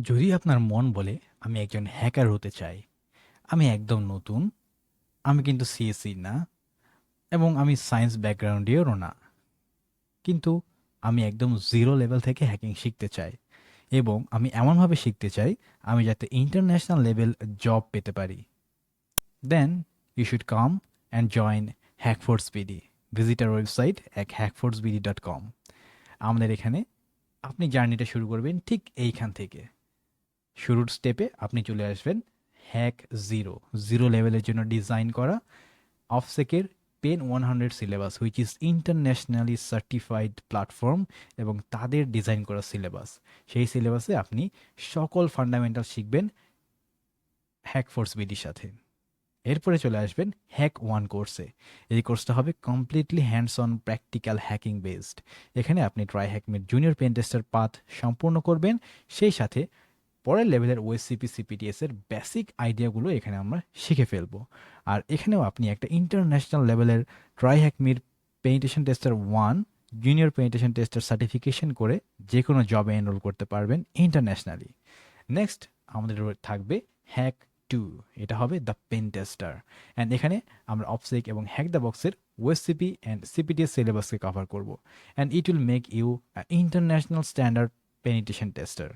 যদি আপনার মন বলে আমি একজন হ্যাকার হতে চাই, আমি একদম নতুন, আমি কিন্তু সিএসসি না এবং আমি সায়েন্স ব্যাকগ্রাউন্ডেরও না, কিন্তু আমি একদম জিরো লেভেল থেকে হ্যাকিং শিখতে চাই এবং আমি এমনভাবে শিখতে চাই আমি যাতে ইন্টারন্যাশনাল লেভেল জব পেতে পারি, then you should come and join Hackforce BD. Visit our website hackforceBD.com। আমাদের এখানে আপনি জার্নিটা শুরু করবেন ঠিক এইখান থেকে। শুরুর স্টেপে আপনি চলে আসবেন হ্যাক জিরো, জিরো লেভেলের জন্য ডিজাইন করা অফসেকের pen 100 syllabus, which is internationally certified platform এবং তাদের ডিজাইন করা সিলেবাস। সেই সিলেবাসে আপনি সকল ফান্ডামেন্টাল শিখবেন হ্যাক ফোর্স বিডির সাথে। এরপরে চলে আসবেন হ্যাক ওয়ান কোর্সে। এই কোর্সটা হবে completely hands on practical hacking based. এখানে আপনি TryHackMe junior pen tester path সম্পূর্ণ করবেন, সেই সাথে পরের লেভেলের ওএসসিপি সিপিটিএস এর বেসিক আইডিয়াগুলো এখানে আমরা শিখে ফেলবো। আর এখানেও আপনি একটা ইন্টারন্যাশনাল লেভেলের ট্রাই হ্যাকমির penetration tester one junior penetration tester certification করে যে কোনো জবে এনরোল করতে পারবেন ইন্টারন্যাশনালি। নেক্সট আমাদের থাকবে হ্যাক টু, এটা হবে দ্য পেন টেস্টার। অ্যান্ড এখানে আমরা অপসেক এবং হ্যাক দ্য বক্সের ওএসসিপি অ্যান্ড সিপিটিএস সিলেবাসকে কভার করব, and it will make you international standard penetration tester.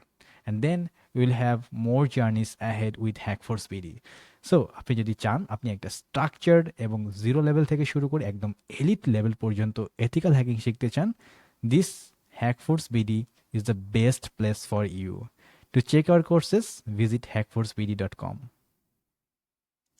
And then we will have more journeys ahead with Hackforce BD. So আপনি যদি চান আপনি একটা স্ট্রাকচার্ড এবং জিরো লেভেল থেকে শুরু করে একদম এলিট লেভেল পর্যন্ত এথিক্যাল হ্যাকিং শিখতে চান, this Hackforce BD is the best place for you. To check our courses, visit hackforcebd.com.